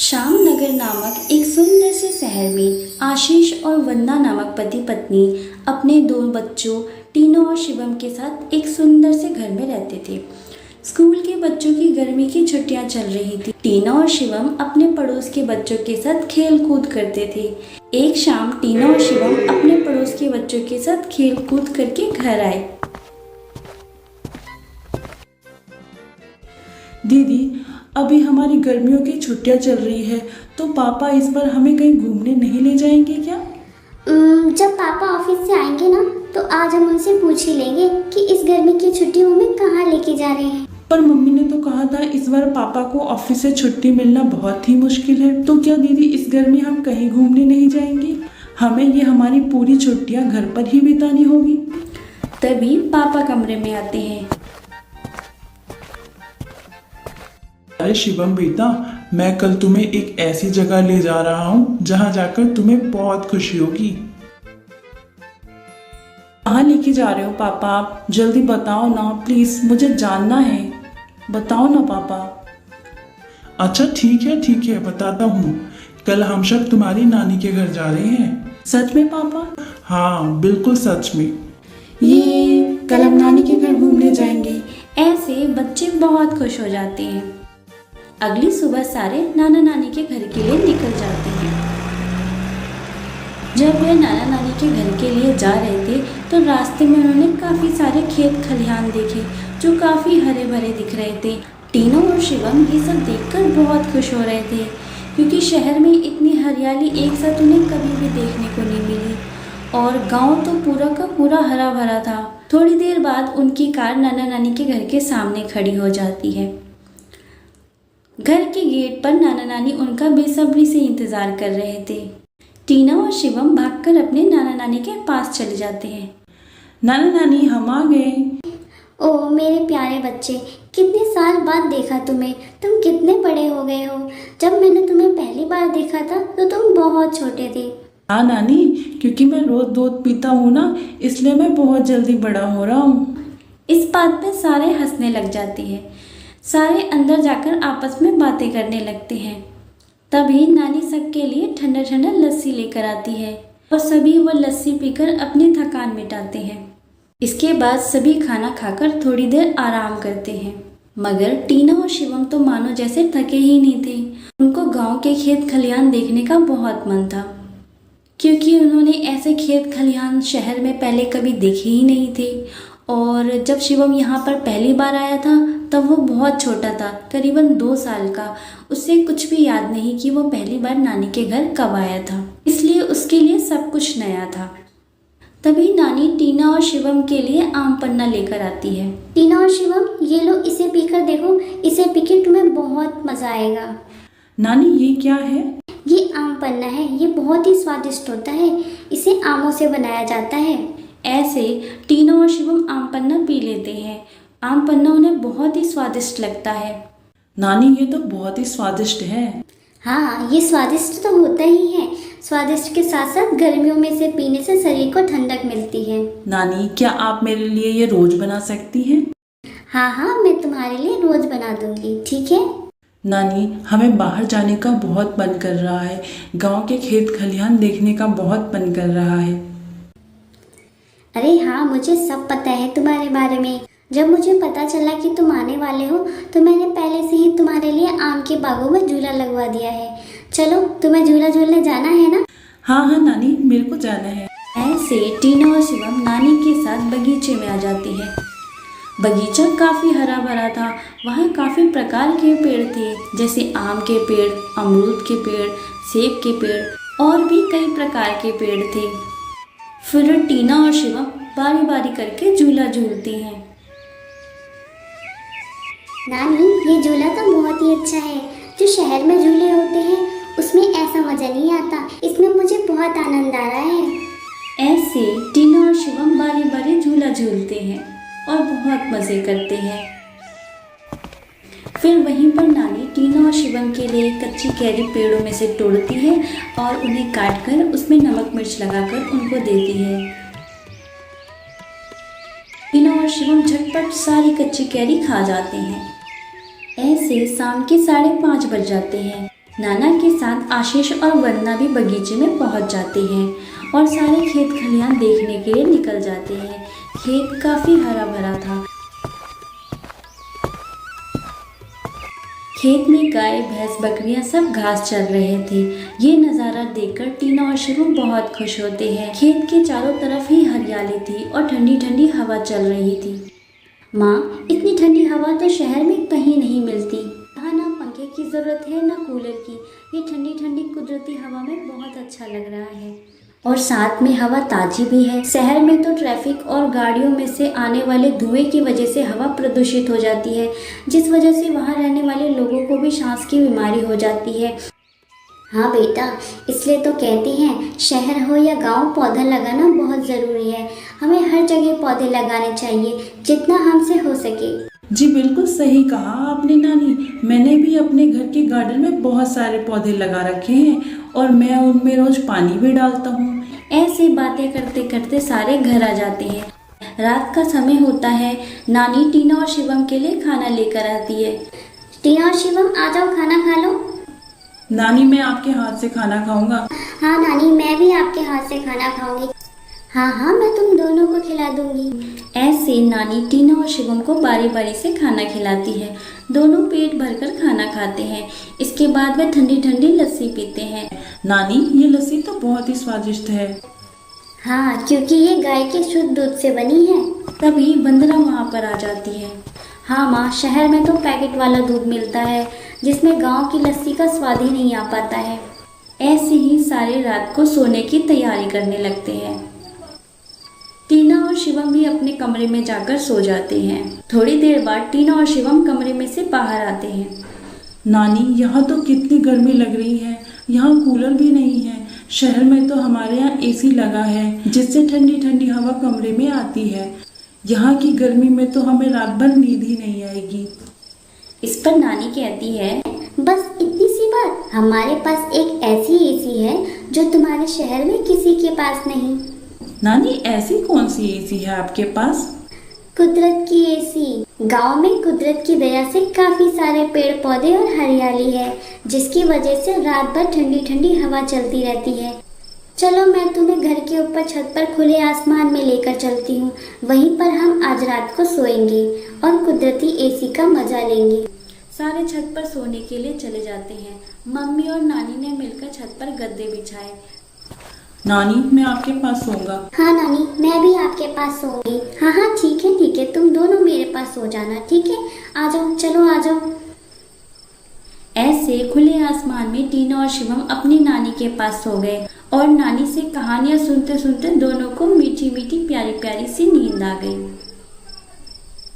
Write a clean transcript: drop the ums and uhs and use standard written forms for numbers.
श्यामनगर नामक एक सुंदर से शहर में आशीष और वंदना नामक पति पत्नी अपने दो बच्चों टीना और शिवम के साथ एक सुंदर से घर में रहते थे। स्कूल के बच्चों की गर्मी की छुट्टियां चल रही थी। टीना और शिवम अपने पड़ोस के बच्चों के साथ खेल कूद करते थे। एक शाम टीना और शिवम अपने पड़ोस के बच्चों के साथ खेल कूद करके घर आए। दीदी, अभी हमारी गर्मियों की छुट्टियां चल रही है, तो पापा इस बार हमें कहीं घूमने नहीं ले जाएंगे क्या? जब पापा ऑफिस से आएंगे ना, तो आज हम उनसे पूछ ही लेंगे कि इस गर्मी की छुट्टियों में कहाँ लेके जा रहे हैं। पर मम्मी ने तो कहा था इस बार पापा को ऑफिस से छुट्टी मिलना बहुत ही मुश्किल है। तो क्या दीदी इस गर्मी हम कहीं घूमने नहीं जाएंगे? हमें ये हमारी पूरी छुट्टियां घर पर ही बितानी होगी। तभी पापा कमरे में आते हैं। अरे शिवम बेटा, मैं कल तुम्हें एक ऐसी जगह ले जा रहा हूँ जहाँ जाकर तुम्हें बहुत खुशी होगी। कहाँ लेके जा रहे हो पापा? आप जल्दी बताओ ना प्लीज, मुझे जानना है। बताओ ना पापा। अच्छा ठीक है बताता हूँ। कल हम सब तुम्हारी नानी के घर जा रहे हैं। सच में पापा? हाँ बिल्कुल सच में। ये कल हम नानी के घर घूमने जाएंगे। ऐसे बच्चे बहुत खुश हो जाते हैं। अगली सुबह सारे नाना नानी के घर के लिए निकल जाते हैं। जब वे नाना नानी के घर के लिए जा रहे थे तो रास्ते में उन्होंने काफ़ी सारे खेत खलिहान देखे जो काफ़ी हरे भरे दिख रहे थे। टीना और शिवम ये सब देखकर बहुत खुश हो रहे थे, क्योंकि शहर में इतनी हरियाली एक साथ उन्हें कभी भी देखने को नहीं मिली और गांव तो पूरा का पूरा हरा भरा था। थोड़ी देर बाद उनकी कार नाना नानी के घर के सामने खड़ी हो जाती है। घर के गेट पर नाना नानी उनका बेसब्री से इंतजार कर रहे थे। टीना और शिवम भागकर अपने नाना नानी के पास चले जाते हैं। नाना नानी, हम आ गए। ओ मेरे प्यारे बच्चे, कितने साल बाद देखा तुम्हें। तुम कितने बड़े हो गए हो। जब मैंने तुम्हें पहली बार देखा था तो तुम बहुत छोटे थे। हाँ नानी, क्योंकि मैं रोज दूध पीता हूँ ना, इसलिए मैं बहुत जल्दी बड़ा हो रहा हूँ। इस बात पे सारे हंसने लग जाते हैं। सारे अंदर जाकर आपस में बातें करने लगते हैं। तभी नानी सबके लिए ठंडा ठंडा लस्सी लेकर आती है और सभी वो लस्सी पीकर अपनी थकान मिटाते हैं। इसके बाद सभी खाना खाकर थोड़ी देर आराम करते हैं। मगर टीना और शिवम तो मानो जैसे थके ही नहीं थे। उनको गांव के खेत खलिहान देखने का बहुत मन था, क्योंकि उन्होंने ऐसे खेत खलिहान शहर में पहले कभी देखे ही नहीं थे। और जब शिवम यहाँ पर पहली बार आया था तब वो बहुत छोटा था, करीबन 2 साल का। उसे कुछ भी याद नहीं कि वो पहली बार नानी के घर कब आया था, इसलिए उसके लिए सब कुछ नया था। तभी नानी टीना और शिवम के लिए आम पन्ना लेकर आती है। टीना और शिवम, ये लो, इसे पीकर देखो। इसे पीकर तुम्हें बहुत मजा आएगा। नानी ये क्या है? ये आम पन्ना है। ये बहुत ही स्वादिष्ट होता है। इसे आमों से बनाया जाता है। ऐसे टीना और शिवम आम पन्ना पी लेते हैं। आम पन्ना उन्हें बहुत ही स्वादिष्ट लगता है। नानी ये तो बहुत ही स्वादिष्ट है। हाँ, ये स्वादिष्ट तो होता ही है। स्वादिष्ट के साथ साथ गर्मियों में इसे पीने से शरीर को ठंडक मिलती है। नानी, क्या आप मेरे लिए ये रोज बना सकती हैं? हाँ, मैं तुम्हारे लिए रोज बना दूंगी, ठीक है? नानी, हमें बाहर जाने का बहुत मन कर रहा है। गांव के खेत खलिहान देखने का बहुत मन कर रहा है। अरे हाँ, मुझे सब पता है तुम्हारे बारे में। जब मुझे पता चला कि तुम आने वाले हो तो मैंने पहले से ही तुम्हारे लिए आम के बागों में झूला लगवा दिया है। चलो, तुम्हें झूला झूलने जाना है ना? हाँ नानी, मेरे को जाना है। ऐसे टीना और शिवम नानी के साथ बगीचे में आ जाती है। बगीचा काफ़ी हरा भरा था। वहाँ काफ़ी प्रकार के पेड़ थे, जैसे आम के पेड़, अमरूद के पेड़, सेब के पेड़ और भी कई प्रकार के पेड़ थे। फिर टीना और शिवम बारी बारी करके झूला झूलती हैं। नानी, ये झूला तो बहुत ही अच्छा है। जो शहर में झूले होते हैं उसमें ऐसा मजा नहीं आता। इसमें मुझे बहुत आनंद आ रहा है। ऐसे टीना और शिवम बारी बारी झूला झूलते हैं और बहुत मज़े करते हैं। फिर वहीं पर नानी टीना और शिवम के लिए कच्ची कैरी पेड़ों में से तोड़ती है और उन्हें काटकर उसमें नमक मिर्च लगाकर उनको देती है। टीना और शिवम झटपट सारी कच्ची कैरी खा जाते हैं। ऐसे शाम के 5:30 बज जाते हैं। नाना के साथ आशीष और वंदना भी बगीचे में पहुंच जाते हैं और सारे खेत खलियान देखने के लिए निकल जाते हैं। खेत काफी हरा भरा था। खेत में गाय भैंस बकरियां सब घास चर रहे थे। ये नज़ारा देखकर टीना और शिवम बहुत खुश होते हैं। खेत के चारों तरफ ही हरियाली थी और ठंडी ठंडी हवा चल रही थी। माँ, इतनी ठंडी हवा तो शहर में कहीं नहीं मिलती। यहाँ ना पंखे की ज़रूरत है ना कूलर की। ये ठंडी ठंडी कुदरती हवा में बहुत अच्छा लग रहा है और साथ में हवा ताज़ी भी है। शहर में तो ट्रैफिक और गाड़ियों में से आने वाले धुएं की वजह से हवा प्रदूषित हो जाती है, जिस वजह से वहाँ रहने वाले लोगों को भी सांस की बीमारी हो जाती है। हाँ बेटा, इसलिए तो कहते हैं शहर हो या गांव, पौधा लगाना बहुत ज़रूरी है। हमें हर जगह पौधे लगाने चाहिए जितना हमसे हो सके। जी बिल्कुल सही कहा आपने नानी। मैंने भी अपने घर के गार्डन में बहुत सारे पौधे लगा रखे हैं और मैं उनमें रोज पानी भी डालता हूँ। ऐसी बातें करते करते सारे घर आ जाते हैं। रात का समय होता है। नानी टीना और शिवम के लिए खाना लेकर आती है। टीना और शिवम आ जाओ, खाना खा लो। नानी, मैं आपके हाथ से खाना खाऊंगा। हाँ नानी, मैं भी आपके हाथ से खाना खाऊंगी। हाँ हाँ, मैं तुम दोनों को खिला दूंगी। ऐसे नानी टीना और शिवम को बारी बारी से खाना खिलाती है। दोनों पेट भरकर खाना खाते हैं। इसके बाद वे ठंडी ठंडी लस्सी पीते हैं। नानी, ये लस्सी तो बहुत ही स्वादिष्ट है। हाँ, क्योंकि ये गाय के शुद्ध दूध से बनी है। तभी वंदना वहाँ पर आ जाती है। हाँ माँ, शहर में तो पैकेट वाला दूध मिलता है जिसमें गांव की लस्सी का स्वाद ही नहीं आ पाता है। ऐसे ही सारे रात को सोने की तैयारी करने लगते हैं। टीना और शिवम भी अपने कमरे में जाकर सो जाते हैं। थोड़ी देर बाद टीना और शिवम कमरे में से बाहर आते हैं। नानी, यहाँ तो कितनी गर्मी लग रही है। यहाँ कूलर भी नहीं है। शहर में तो हमारे यहाँ एसी लगा है जिससे ठंडी ठंडी हवा कमरे में आती है। यहाँ की गर्मी में तो हमें रात भर नींद ही नहीं आएगी। इस पर नानी कहती है, बस इतनी सी बात, हमारे पास एक ऐसी एसी है जो तुम्हारे शहर में किसी के पास नहीं। नानी, ऐसी कौन सी एसी है आपके पास? कुदरत की एसी। गांव में कुदरत की दया से काफी सारे पेड़ पौधे और हरियाली है, जिसकी वजह से रात भर ठंडी ठंडी हवा चलती रहती है। चलो, मैं तुम्हें घर के ऊपर छत पर खुले आसमान में लेकर चलती हूँ। वहीं पर हम आज रात को सोएंगे और कुदरती एसी का मजा लेंगे। सारे छत पर सोने के लिए चले जाते हैं। मम्मी और नानी ने मिलकर छत पर गद्दे बिछाए। नानी, मैं आपके पास सोऊंगा। हाँ नानी, मैं भी आपके पास सोऊंगी। हाँ हाँ ठीक है, तुम दोनों मेरे पास सो जाना, ठीक है? आ जाओ, चलो आ जाओ। ऐसे खुले आसमान में टीना और शिवम अपनी नानी के पास सो गए और नानी से कहानियां सुनते सुनते दोनों को मीठी मीठी प्यारी प्यारी सी नींद आ गई।